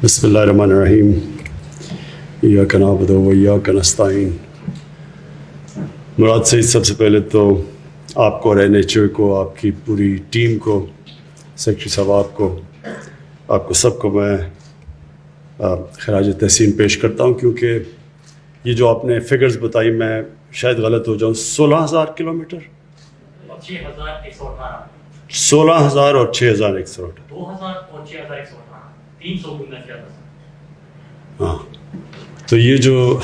بسم اللہ الرحمن الرحیم ایاک نعبد و ایاک نستعین. مراد سعید، سب سے پہلے تو آپ کو اور NHO کو، آپ کی پوری ٹیم کو، سیکرٹری صاحب آپ کو سب کو میں خراج تحسین پیش کرتا ہوں، کیونکہ یہ جو آپ نے فگرز بتائی میں شاید غلط ہو جاؤں. 16,000 کلومیٹر، 16,000 اور 6,118. 2,000 اور 6,118، 300 گنا زیادہ. ہاں، تو یہ جو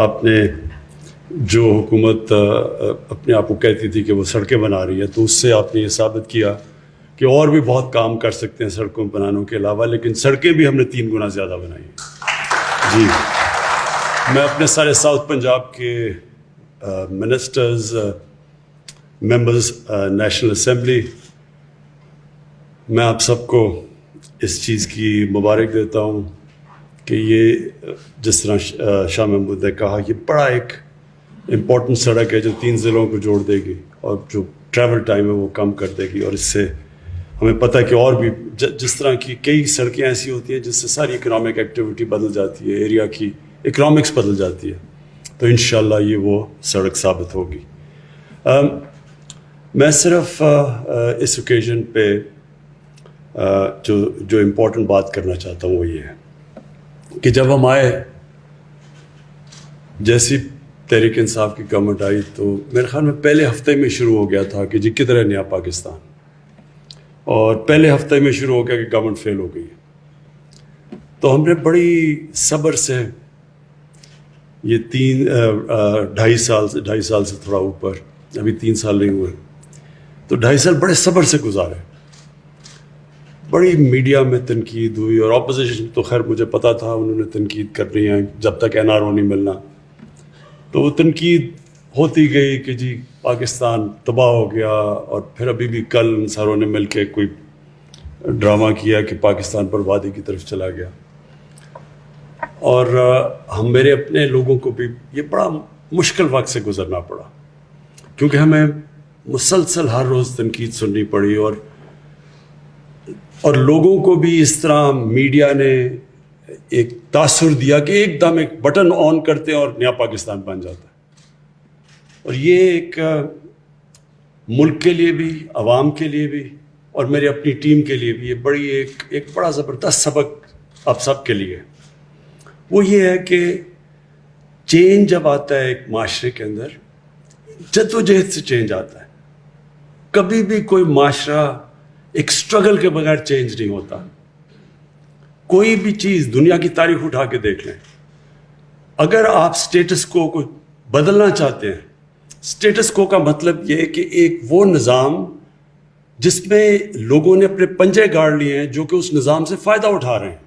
آپ نے جو حکومت اپنے آپ کو کہتی تھی کہ وہ سڑکیں بنا رہی ہے، تو اس سے آپ نے یہ ثابت کیا کہ اور بھی بہت کام کر سکتے ہیں سڑکوں بنانے کے علاوہ، لیکن سڑکیں بھی ہم نے 3 گنا زیادہ بنائی ہیں. جی، میں اپنے سارے ساؤتھ پنجاب کے منسٹرز، ممبرز نیشنل اسمبلی، میں آپ سب کو اس چیز کی مبارک دیتا ہوں کہ یہ جس طرح شاہ محمود نے کہا، یہ بڑا ایک امپورٹنٹ سڑک ہے جو 3 ضلعوں کو جوڑ دے گی، اور جو ٹریول ٹائم ہے وہ کم کر دے گی. اور اس سے ہمیں پتہ ہے کہ اور بھی جس طرح کی کئی سڑکیں ایسی ہوتی ہیں جس سے ساری اکنامک ایکٹیویٹی بدل جاتی ہے، ایریا کی اکنامکس بدل جاتی ہے. تو انشاءاللہ یہ وہ سڑک ثابت ہوگی. میں صرف اس اوکیزن پہ جو امپورٹنٹ بات کرنا چاہتا ہوں وہ یہ ہے کہ جب ہم آئے، جیسی تحریک انصاف کی گورنمنٹ آئی، تو میرے خیال میں پہلے ہفتے میں شروع ہو گیا تھا کہ جی کدھر ہے نیا پاکستان، اور پہلے ہفتے میں شروع ہو گیا کہ گورنمنٹ فیل ہو گئی. تو ہم نے بڑی صبر سے یہ 2.5 سال سے تھوڑا اوپر، ابھی 3 سال نہیں ہوئے، تو 2.5 سال بڑے صبر سے گزارے. بڑی میڈیا میں تنقید ہوئی، اور اپوزیشن تو خیر مجھے پتا تھا انہوں نے تنقید کرنی ہے جب تک NRO نہیں ملنا. تو وہ تنقید ہوتی گئی کہ جی پاکستان تباہ ہو گیا، اور پھر ابھی بھی کل ان ساروں نے مل کے کوئی ڈرامہ کیا کہ پاکستان بربادی کی طرف چلا گیا. اور ہم میرے اپنے لوگوں کو بھی یہ بڑا مشکل وقت سے گزرنا پڑا، کیونکہ ہمیں مسلسل ہر روز تنقید سننی پڑی، اور لوگوں کو بھی اس طرح میڈیا نے ایک تاثر دیا کہ ایک دم ایک بٹن آن کرتے ہیں اور نیا پاکستان بن جاتا ہے. اور یہ ایک ملک کے لیے بھی، عوام کے لیے بھی، اور میری اپنی ٹیم کے لیے بھی یہ بڑی ایک بڑا زبردست سبق آپ سب کے لیے. وہ یہ ہے کہ چینج جب آتا ہے ایک معاشرے کے اندر، جدوجہد سے چینج آتا ہے. کبھی بھی کوئی معاشرہ ایک سٹرگل کے بغیر چینج نہیں ہوتا. کوئی بھی چیز دنیا کی تاریخ اٹھا کے دیکھ لیں، اگر آپ سٹیٹس کو بدلنا چاہتے ہیں، سٹیٹس کو کا مطلب یہ ہے کہ ایک وہ نظام جس میں لوگوں نے اپنے پنجے گاڑ لیے ہیں جو کہ اس نظام سے فائدہ اٹھا رہے ہیں،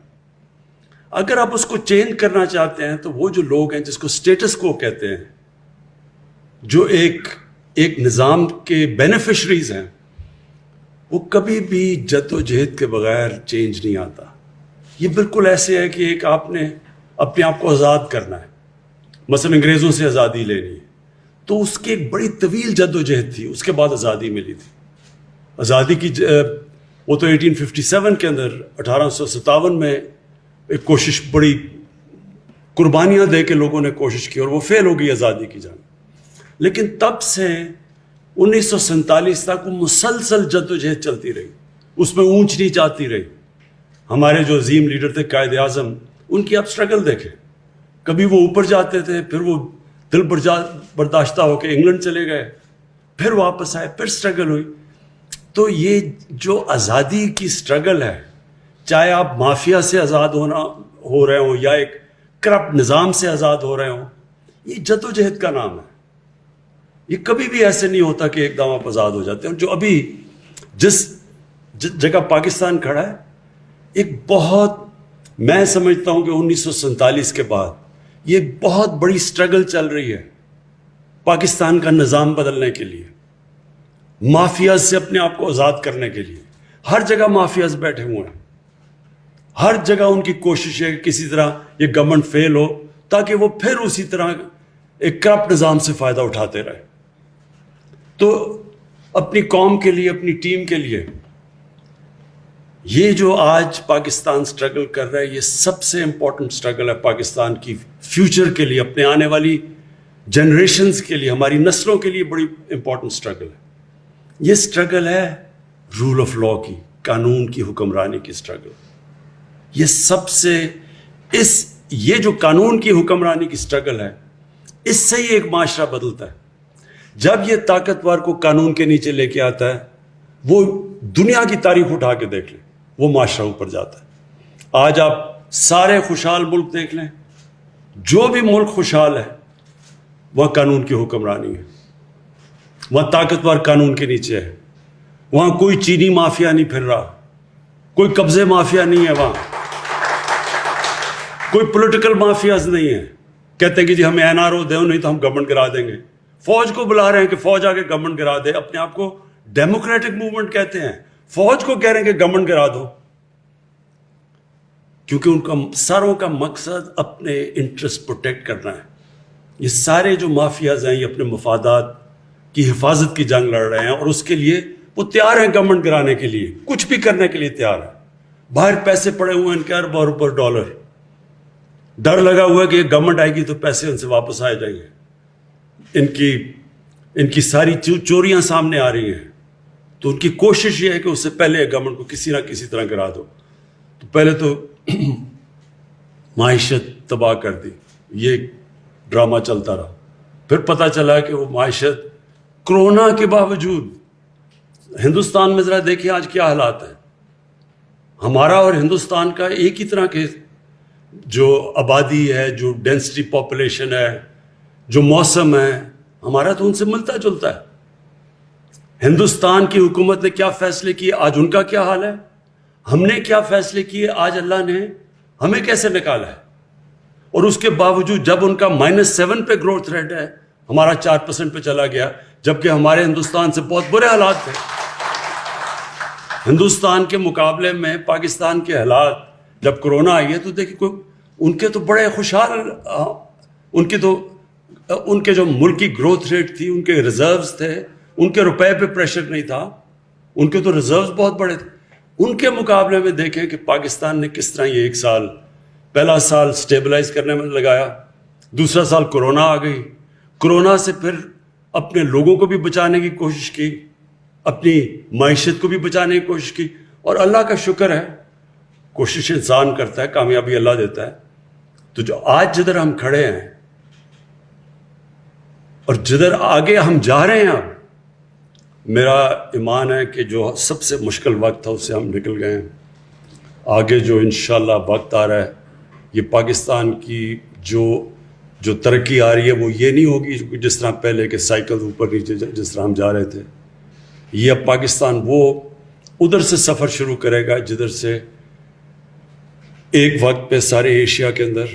اگر آپ اس کو چینج کرنا چاہتے ہیں تو وہ جو لوگ ہیں جس کو سٹیٹس کو کہتے ہیں، جو ایک نظام کے بینیفیشریز ہیں، وہ کبھی بھی جد و جہد کے بغیر چینج نہیں آتا. یہ بالکل ایسے ہے کہ ایک آپ نے اپنے آپ کو آزاد کرنا ہے، مثلا انگریزوں سے آزادی لینی ہے، تو اس کی ایک بڑی طویل جد و جہد تھی، اس کے بعد آزادی ملی تھی. آزادی کی وہ تو 1857 کے اندر 1857 میں ایک کوشش، بڑی قربانیاں دے کے لوگوں نے کوشش کی، اور وہ فیل ہو گئی آزادی کی جانب. لیکن تب سے 1947 تک وہ مسلسل جد و جہد چلتی رہی، اس میں اونچ نیچ آتی رہی. ہمارے جو عظیم لیڈر تھے قائد اعظم، ان کی آپ سٹرگل دیکھیں، کبھی وہ اوپر جاتے تھے، پھر وہ دل برداشتہ ہو کے انگلینڈ چلے گئے، پھر واپس آئے، پھر سٹرگل ہوئی. تو یہ جو آزادی کی سٹرگل ہے، چاہے آپ مافیا سے آزاد ہو رہے ہوں یا ایک کرپٹ نظام سے آزاد ہو رہے ہوں، یہ جد و جہد کا نام ہے. یہ کبھی بھی ایسے نہیں ہوتا کہ ایک دم آپ آزاد ہو جاتے ہیں. جو ابھی جس جگہ پاکستان کھڑا ہے، ایک بہت، میں سمجھتا ہوں کہ 1947 کے بعد یہ بہت بڑی سٹرگل چل رہی ہے پاکستان کا نظام بدلنے کے لیے، مافیاز سے اپنے آپ کو آزاد کرنے کے لیے. ہر جگہ مافیاز بیٹھے ہوئے ہیں، ہر جگہ ان کی کوشش ہے کہ کسی طرح یہ گورنمنٹ فیل ہو تاکہ وہ پھر اسی طرح ایک کرپٹ نظام سے فائدہ اٹھاتے رہے. تو اپنی قوم کے لیے، اپنی ٹیم کے لیے یہ جو آج پاکستان سٹرگل کر رہا ہے یہ سب سے امپورٹنٹ سٹرگل ہے پاکستان کی فیوچر کے لیے, اپنے آنے والی جنریشنز کے لیے, ہماری نسلوں کے لیے بڑی امپورٹنٹ سٹرگل ہے. یہ سٹرگل ہے رول آف لا کی, قانون کی حکمرانی کی سٹرگل. یہ سب سے یہ جو قانون کی حکمرانی کی سٹرگل ہے, اس سے ہی ایک معاشرہ بدلتا ہے. جب یہ طاقتور کو قانون کے نیچے لے کے آتا ہے, وہ دنیا کی تاریخ اٹھا کے دیکھ لیں, وہ معاشرہ اوپر جاتا ہے. آج آپ سارے خوشحال ملک دیکھ لیں, جو بھی ملک خوشحال ہے وہاں قانون کی حکمرانی ہے, وہاں طاقتور قانون کے نیچے ہے, وہاں کوئی چینی مافیا نہیں پھر رہا, کوئی قبضے مافیا نہیں ہے, وہاں کوئی پولیٹیکل مافیاز نہیں ہے. کہتے ہیں کہ جی ہمیں NRO دیں, نہیں تو ہم گورنمنٹ گرا دیں گے. فوج کو بلا رہے ہیں کہ فوج آ کے گورنمنٹ گرا دے. اپنے آپ کو ڈیموکریٹک موومنٹ کہتے ہیں, فوج کو کہہ رہے ہیں کہ گورنمنٹ گرا دو, کیونکہ ان کا ساروں کا مقصد اپنے انٹرسٹ پروٹیکٹ کرنا ہے. یہ سارے جو مافیاز ہیں یہ اپنے مفادات کی حفاظت کی جنگ لڑ رہے ہیں, اور اس کے لیے وہ تیار ہیں گورنمنٹ گرانے کے لیے, کچھ بھی کرنے کے لیے تیار ہیں. باہر پیسے پڑے ہوئے ہیں ان کے ارب اور اوپر ڈالر, ڈر لگا ہوا ہے کہ گورنمنٹ آئے گی تو پیسے ان سے واپس آ جائیں گے. ان کی ساری چوریاں سامنے آ رہی ہیں, تو ان کی کوشش یہ ہے کہ اس سے پہلے گورنمنٹ کو کسی نہ کسی طرح گرا دو. تو پہلے تو معیشت تباہ کر دی, یہ ڈرامہ چلتا رہا. پھر پتہ چلا کہ وہ معیشت کرونا کے باوجود, ہندوستان میں ذرا دیکھیں آج کیا حالات ہیں. ہمارا اور ہندوستان کا ایک ہی طرح کے جو آبادی ہے, جو ڈینسٹی پاپولیشن ہے, جو موسم ہے, ہمارا تو ان سے ملتا جلتا ہے. ہندوستان کی حکومت نے کیا فیصلے کیے, آج ان کا کیا حال ہے. ہم نے کیا فیصلے کیے, آج اللہ نے ہمیں کیسے نکالا ہے. اور اس کے باوجود جب ان کا -7 پہ گروتھ ریٹ ہے, ہمارا 4% پہ چلا گیا, جبکہ ہمارے ہندوستان سے بہت برے حالات تھے. ہندوستان کے مقابلے میں پاکستان کے حالات جب کرونا آئی ہے تو دیکھیں ان کے تو بڑے خوشحال, ان کے جو ملکی گروتھ ریٹ تھی, ان کے ریزروز تھے, ان کے روپے پہ پریشر نہیں تھا, ان کے تو ریزروز بہت بڑے تھے. ان کے مقابلے میں دیکھیں کہ پاکستان نے کس طرح یہ ایک سال, پہلا سال سٹیبلائز کرنے میں لگایا, دوسرا سال کرونا آ گئی, کرونا سے پھر اپنے لوگوں کو بھی بچانے کی کوشش کی, اپنی معیشت کو بھی بچانے کی کوشش کی. اور اللہ کا شکر ہے, کوشش انسان کرتا ہے, کامیابی اللہ دیتا ہے. تو جو آج جدھر ہم کھڑے ہیں اور جدھر آگے ہم جا رہے ہیں, اب میرا ایمان ہے کہ جو سب سے مشکل وقت تھا اس سے ہم نکل گئے ہیں. آگے جو انشاءاللہ وقت آ رہا ہے, یہ پاکستان کی جو ترقی آ رہی ہے وہ یہ نہیں ہوگی جس طرح پہلے کے سائیکل اوپر نیچے جس طرح ہم جا رہے تھے. یہ اب پاکستان وہ ادھر سے سفر شروع کرے گا جدھر سے ایک وقت پہ سارے ایشیا کے اندر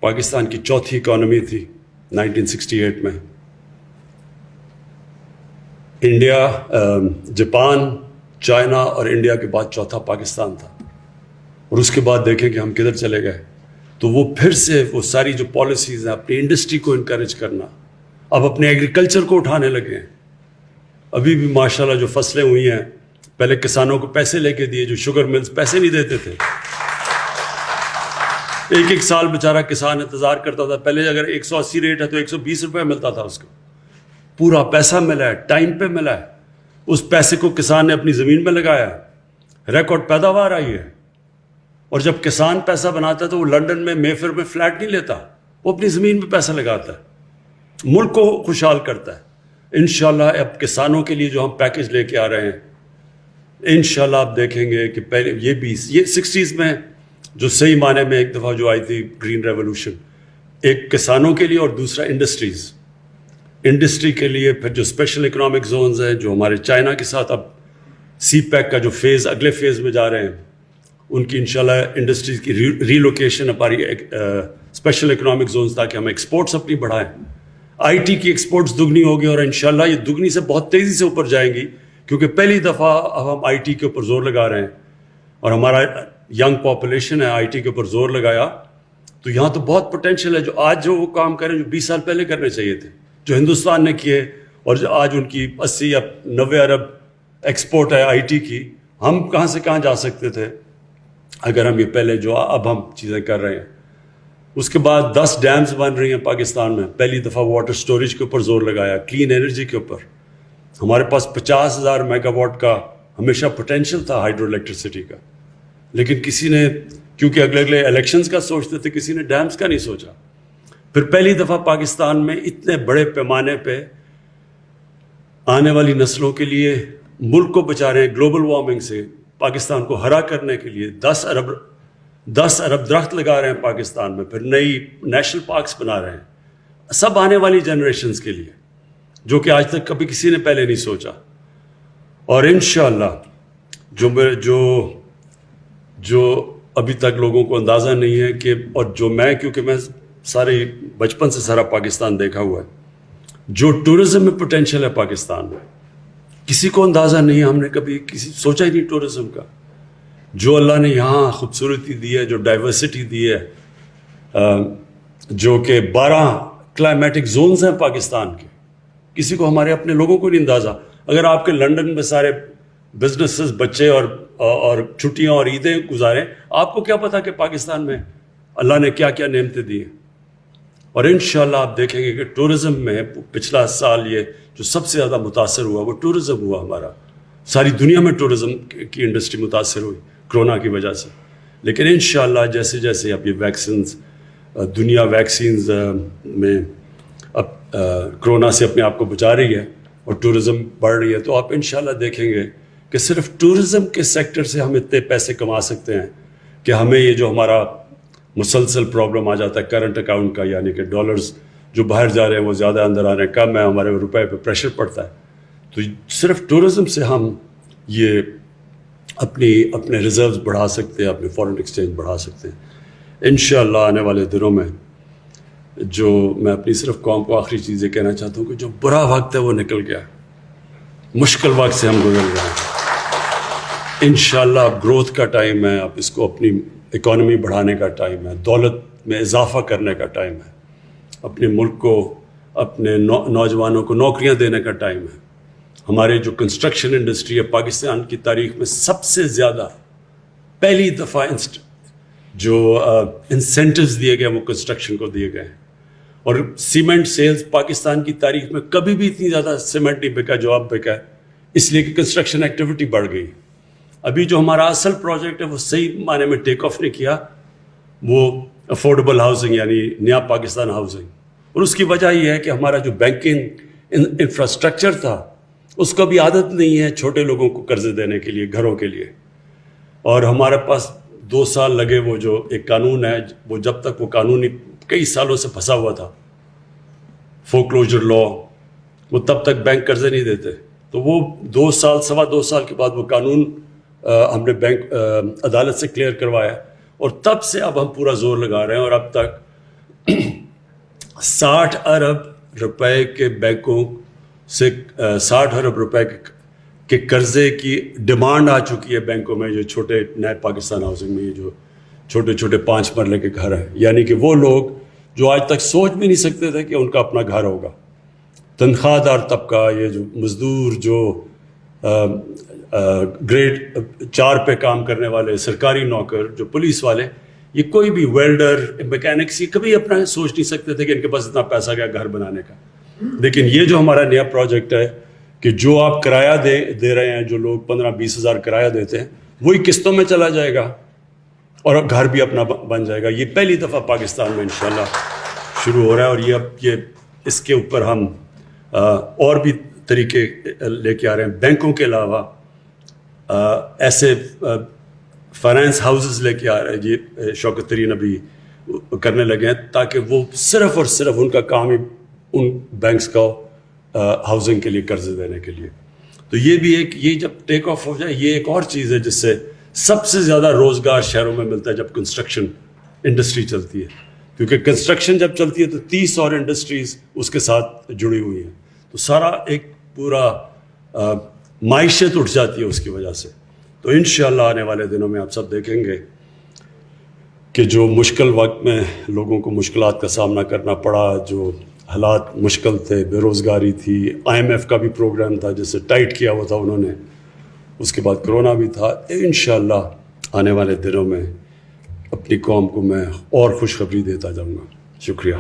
پاکستان کی چوتھی اکانومی تھی 1968 میں. انڈیا, جاپان, چائنا اور انڈیا کے بعد چوتھا پاکستان تھا. اور اس کے بعد دیکھیں کہ ہم کدھر چلے گئے. تو وہ پھر سے وہ ساری جو پالیسیز ہیں, اپنی انڈسٹری کو انکریج کرنا, اب اپنے ایگریکلچر کو اٹھانے لگے ہیں. ابھی بھی ماشاءاللہ جو فصلیں ہوئی ہیں, پہلے کسانوں کو پیسے لے کے دیے, جو شوگر ملز پیسے نہیں دیتے تھے. ایک سال بیچارہ کسان انتظار کرتا تھا, پہلے اگر 180 ریٹ ہے تو 120 روپے ملتا تھا اس کو. پورا پیسہ ملا ہے, ٹائم پہ ملا ہے. اس پیسے کو کسان نے اپنی زمین میں لگایا, ریکارڈ پیداوار آئی ہے. اور جب کسان پیسہ بناتا ہے تو وہ لنڈن میں میفر میں فلیٹ نہیں لیتا, وہ اپنی زمین میں پیسہ لگاتا ہے, ملک کو خوشحال کرتا ہے. انشاءاللہ اب کسانوں کے لیے جو ہم پیکج لے کے آ رہے ہیں, انشاءاللہ آپ دیکھیں گے کہ پہلے یہ 60s میں جو صحیح معنی میں ایک دفعہ جو آئی تھی گرین ریولوشن, ایک کسانوں کے لیے اور دوسرا انڈسٹری کے لیے. پھر جو اسپیشل اکنامک زونز ہیں جو ہمارے چائنا کے ساتھ اب سی پیک کا جو فیز اگلے فیز میں جا رہے ہیں, ان کی انشاءاللہ انڈسٹریز کی ری لوکیشن ہماری اسپیشل اکنامک زونز, تاکہ ہم ایکسپورٹس اپنی بڑھائیں. آئی ٹی کی ایکسپورٹس دگنی ہوگی اور انشاءاللہ یہ دگنی سے بہت تیزی سے اوپر جائیں گی, کیونکہ پہلی دفعہ اب ہم آئی ٹی کے اوپر زور لگا رہے ہیں. اور ہمارا ینگ پاپولیشن ہے, آئی ٹی کے اوپر زور لگایا تو یہاں تو بہت پوٹینشیل ہے. جو آج جو وہ کام کریں جو 20 سال پہلے کرنے چاہیے تھے, جو ہندوستان نے کیے, اور جو آج ان کی 80 یا 90 ارب ایکسپورٹ ہے آئی ٹی کی, ہم کہاں سے کہاں جا سکتے تھے اگر ہم یہ پہلے جو اب ہم چیزیں کر رہے ہیں. اس کے بعد 10 ڈیمز بن رہی ہیں پاکستان میں. پہلی دفعہ واٹر سٹوریج کے اوپر زور لگایا, کلین انرجی کے اوپر. ہمارے پاس 50,000 میگا واٹ کا ہمیشہ پوٹینشیل تھا ہائیڈرو الیکٹریسٹی کا, لیکن کسی نے, کیونکہ اگلے الیکشنز کا سوچتے تھے, کسی نے ڈیمز کا نہیں سوچا. پھر پہلی دفعہ پاکستان میں اتنے بڑے پیمانے پہ آنے والی نسلوں کے لیے ملک کو بچا رہے ہیں گلوبل وارمنگ سے. پاکستان کو ہرا کرنے کے لیے 10 ارب درخت لگا رہے ہیں پاکستان میں. پھر نئی نیشنل پارکس بنا رہے ہیں, سب آنے والی جنریشنز کے لیے, جو کہ آج تک کبھی کسی نے پہلے نہیں سوچا. اور انشاءاللہ جو ابھی تک لوگوں کو اندازہ نہیں ہے کہ, اور جو میں, کیونکہ میں سارے بچپن سے سارا پاکستان دیکھا ہوا ہے, جو ٹورزم میں پوٹینشیل ہے پاکستان میں, کسی کو اندازہ نہیں ہے. ہم نے کبھی سوچا ہی نہیں ٹورزم کا. جو اللہ نے یہاں خوبصورتی دی ہے, جو ڈائیورسٹی دی ہے, جو کہ 12 کلائمیٹک زونز ہیں پاکستان کے, کسی کو, ہمارے اپنے لوگوں کو نہیں اندازہ. اگر آپ کے لنڈن میں سارے بزنسز, بچے اور چھٹیاں اور عیدیں گزاریں, آپ کو کیا پتا کہ پاکستان میں اللہ نے کیا کیا نعمتیں دی ہیں. اور انشاءاللہ آپ دیکھیں گے کہ ٹورزم میں پچھلا سال یہ جو سب سے زیادہ متاثر ہوا وہ ٹورزم ہوا ہمارا. ساری دنیا میں ٹورزم کی انڈسٹری متاثر ہوئی کرونا کی وجہ سے. لیکن انشاءاللہ جیسے جیسے اب یہ ویکسینز, دنیا ویکسینز میں اب کرونا سے اپنے آپ کو بچا رہی ہے اور ٹورزم بڑھ رہی ہے, تو آپ انشاءاللہ دیکھیں گے کہ صرف ٹورزم کے سیکٹر سے ہم اتنے پیسے کما سکتے ہیں کہ ہمیں یہ جو ہمارا مسلسل پرابلم آ جاتا ہے کرنٹ اکاؤنٹ کا, یعنی کہ ڈالرز جو باہر جا رہے ہیں وہ زیادہ اندر آ رہے ہیں, کم ہے, ہمارے روپے پہ پریشر پڑتا ہے. تو صرف ٹورزم سے ہم یہ اپنے ریزروز بڑھا سکتے ہیں, اپنے فارن ایکسچینج بڑھا سکتے ہیں انشاءاللہ آنے والے دنوں میں. جو میں اپنی صرف قوم کو آخری چیزیں کہنا چاہتا ہوں کہ جو برا وقت ہے وہ نکل گیا, مشکل وقت سے ہم گزر رہے ہیں. انشاءاللہ اب گروتھ کا ٹائم ہے, اب اس کو اپنی اکانومی بڑھانے کا ٹائم ہے, دولت میں اضافہ کرنے کا ٹائم ہے, اپنے ملک کو, اپنے نوجوانوں کو نوکریاں دینے کا ٹائم ہے. ہمارے جو کنسٹرکشن انڈسٹری ہے پاکستان کی تاریخ میں سب سے زیادہ پہلی دفعہ جو انسینٹیوز دیے گئے وہ کنسٹرکشن کو دیے گئے ہیں. اور سیمنٹ سیلز پاکستان کی تاریخ میں کبھی بھی اتنی زیادہ سیمنٹ نہیں بکا جو اب بکا ہے, اس لیے کہ کنسٹرکشن ایکٹیویٹی بڑھ گئی. ابھی جو ہمارا اصل پروجیکٹ ہے وہ صحیح معنی میں ٹیک آف نہیں کیا, وہ افورڈیبل ہاؤسنگ یعنی نیا پاکستان ہاؤسنگ. اور اس کی وجہ یہ ہے کہ ہمارا جو بینکنگ انفراسٹرکچر تھا اس کو بھی عادت نہیں ہے چھوٹے لوگوں کو قرضے دینے کے لیے, گھروں کے لیے. اور ہمارے پاس 2 سال لگے, وہ جو ایک قانون ہے, وہ جب تک وہ قانون کئی سالوں سے پھنسا ہوا تھا, فورکلوجر لا, وہ تب تک بینک قرضے نہیں دیتے. تو وہ 2 سال, 2.25 سال کے بعد وہ قانون ہم نے بینک عدالت سے کلیئر کروایا, اور تب سے اب ہم پورا زور لگا رہے ہیں. اور اب تک 60 ارب روپے کے بینکوں سے 60 ارب روپے کے قرضے کی ڈیمانڈ آ چکی ہے بینکوں میں, جو چھوٹے نئے پاکستان ہاؤسنگ میں یہ جو چھوٹے چھوٹے 5 مرلے کے گھر ہیں, یعنی کہ وہ لوگ جو آج تک سوچ بھی نہیں سکتے تھے کہ ان کا اپنا گھر ہوگا. تنخواہ دار طبقہ, یہ جو مزدور, جو گریڈ 4 پہ کام کرنے والے, سرکاری نوکر, جو پولیس والے, یہ کوئی بھی ویلڈر, میکینکس, یہ کبھی اپنا سوچ نہیں سکتے تھے کہ ان کے پاس اتنا پیسہ کیا گھر بنانے کا. لیکن یہ جو ہمارا نیا پروجیکٹ ہے کہ جو آپ کرایہ دے رہے ہیں, جو لوگ 15-20 ہزار کرایہ دیتے ہیں, وہی قسطوں میں چلا جائے گا اور گھر بھی اپنا بن جائے گا. یہ پہلی دفعہ پاکستان میں انشاءاللہ شروع ہو رہا ہے. اور یہ اب اس کے اوپر ہم اور بھی طریقے لے کے آ رہے ہیں. بینکوں کے علاوہ ایسے فائنانس ہاؤسز لے کے آ رہے ہیں, یہ شوکت ترین ابھی کرنے لگے ہیں, تاکہ وہ صرف اور صرف ان کا کام ہی ان بینکس کا ہاؤسنگ کے لیے قرضے دینے کے لیے. تو یہ بھی ایک, یہ جب ٹیک آف ہو جائے, یہ ایک اور چیز ہے جس سے سب سے زیادہ روزگار شہروں میں ملتا ہے جب کنسٹرکشن انڈسٹری چلتی ہے. کیونکہ کنسٹرکشن جب چلتی ہے تو 30 اور انڈسٹریز اس کے ساتھ جڑی ہوئی ہیں, تو سارا ایک پورا معیشت اٹھ جاتی ہے اس کی وجہ سے. تو انشاءاللہ آنے والے دنوں میں آپ سب دیکھیں گے کہ جو مشکل وقت میں لوگوں کو مشکلات کا سامنا کرنا پڑا, جو حالات مشکل تھے, بے روزگاری تھی, IMF کا بھی پروگرام تھا جسے ٹائٹ کیا ہوا تھا انہوں نے, اس کے بعد کرونا بھی تھا. انشاءاللہ آنے والے دنوں میں اپنی قوم کو میں اور خوشخبری دیتا جاؤں گا. شکریہ.